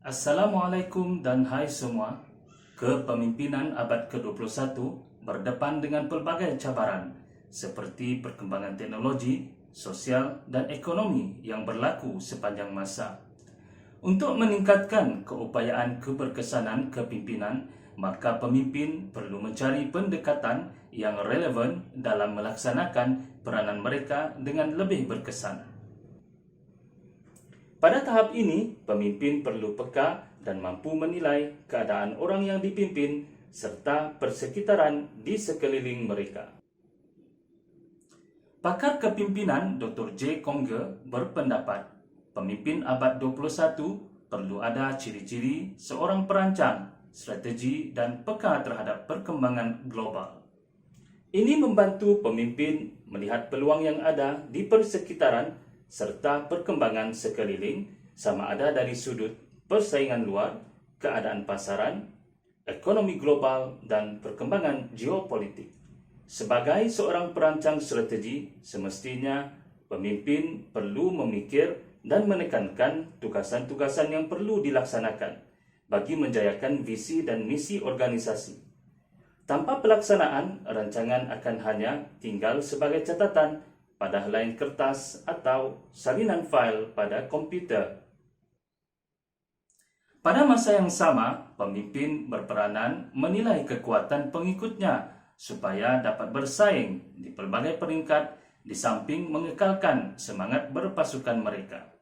Assalamualaikum dan hai semua. Kepemimpinan abad ke-21 berdepan dengan pelbagai cabaran seperti perkembangan teknologi, sosial dan ekonomi yang berlaku sepanjang masa. Untuk meningkatkan keupayaan keberkesanan kepimpinan, maka pemimpin perlu mencari pendekatan yang relevan dalam melaksanakan peranan mereka dengan lebih berkesan. Pada tahap ini, pemimpin perlu peka dan mampu menilai keadaan orang yang dipimpin serta persekitaran di sekeliling mereka. Pakar kepimpinan Dr. J. Conger berpendapat, pemimpin abad 21 perlu ada ciri-ciri seorang perancang, strategi dan peka terhadap perkembangan global. Ini membantu pemimpin melihat peluang yang ada di persekitaran serta perkembangan sekeliling, sama ada dari sudut persaingan luar, keadaan pasaran, ekonomi global, dan perkembangan geopolitik. Sebagai seorang perancang strategi, semestinya pemimpin perlu memikir dan menekankan tugasan-tugasan yang perlu dilaksanakan bagi menjayakan visi dan misi organisasi. Tanpa pelaksanaan, rancangan akan hanya tinggal sebagai catatan pada helaian kertas atau salinan fail pada komputer. Pada masa yang sama, pemimpin berperanan menilai kekuatan pengikutnya supaya dapat bersaing di pelbagai peringkat di samping mengekalkan semangat berpasukan mereka.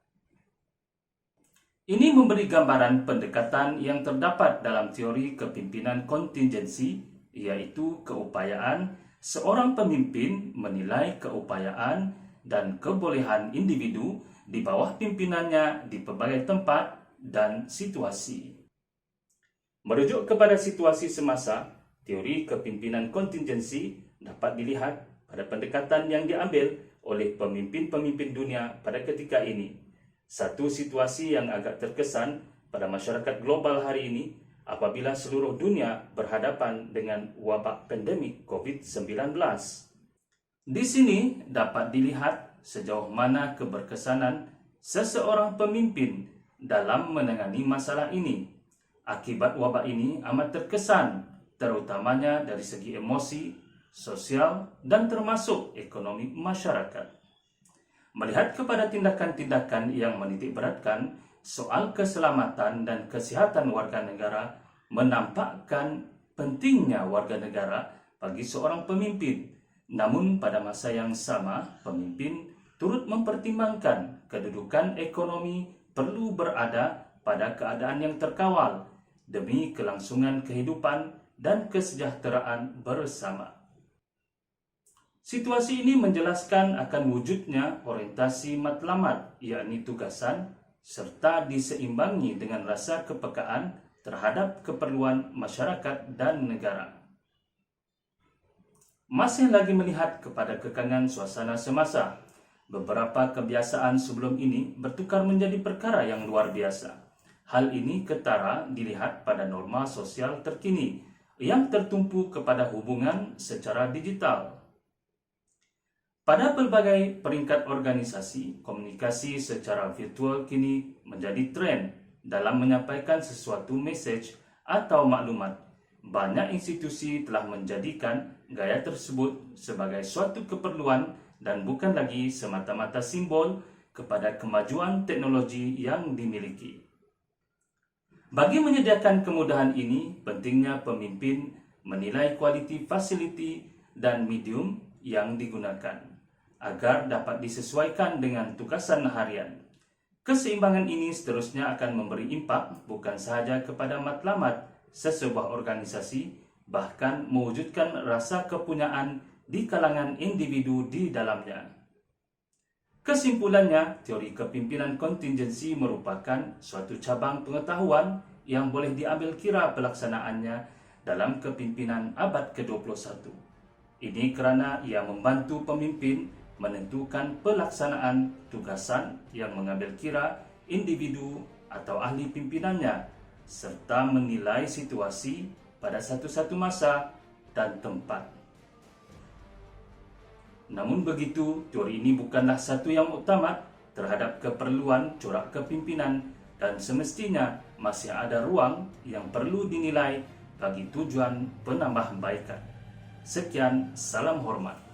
Ini memberi gambaran pendekatan yang terdapat dalam teori kepimpinan kontingensi, yaitu keupayaan seorang pemimpin menilai keupayaan dan kebolehan individu di bawah pimpinannya di pelbagai tempat dan situasi. Merujuk kepada situasi semasa, teori kepimpinan kontingensi dapat dilihat pada pendekatan yang diambil oleh pemimpin-pemimpin dunia pada ketika ini. Satu situasi yang agak terkesan pada masyarakat global hari ini apabila seluruh dunia berhadapan dengan wabak pandemik COVID-19. Di sini dapat dilihat sejauh mana keberkesanan seseorang pemimpin dalam menangani masalah ini. Akibat wabak ini amat terkesan, terutamanya dari segi emosi, sosial, dan termasuk ekonomi masyarakat. Melihat kepada tindakan-tindakan yang menitikberatkan soal keselamatan dan kesihatan warga negara menampakkan pentingnya warga negara bagi seorang pemimpin. Namun pada masa yang sama, pemimpin turut mempertimbangkan kedudukan ekonomi perlu berada pada keadaan yang terkawal demi kelangsungan kehidupan dan kesejahteraan bersama. Situasi ini menjelaskan akan wujudnya orientasi matlamat, yakni tugasan, serta diseimbangi dengan rasa kepekaan terhadap keperluan masyarakat dan negara. Masih lagi melihat kepada kekangan suasana semasa, beberapa kebiasaan sebelum ini bertukar menjadi perkara yang luar biasa. Hal ini ketara dilihat pada norma sosial terkini yang tertumpu kepada hubungan secara digital. Pada pelbagai peringkat organisasi, komunikasi secara virtual kini menjadi tren dalam menyampaikan sesuatu mesej atau maklumat. Banyak institusi telah menjadikan gaya tersebut sebagai suatu keperluan dan bukan lagi semata-mata simbol kepada kemajuan teknologi yang dimiliki. Bagi menyediakan kemudahan ini, pentingnya pemimpin menilai kualiti fasiliti dan medium yang digunakan agar dapat disesuaikan dengan tugasan harian. Keseimbangan ini seterusnya akan memberi impak bukan sahaja kepada matlamat sesebuah organisasi, bahkan mewujudkan rasa kepunyaan di kalangan individu di dalamnya. Kesimpulannya, teori kepimpinan kontingensi merupakan suatu cabang pengetahuan yang boleh diambil kira pelaksanaannya dalam kepimpinan abad ke-21. Ini kerana ia membantu pemimpin menentukan pelaksanaan tugasan yang mengambil kira individu atau ahli pimpinannya, serta menilai situasi pada satu-satu masa dan tempat. Namun begitu, teori ini bukanlah satu yang muktamad terhadap keperluan corak kepimpinan dan semestinya masih ada ruang yang perlu dinilai bagi tujuan penambahbaikan. Sekian, salam hormat.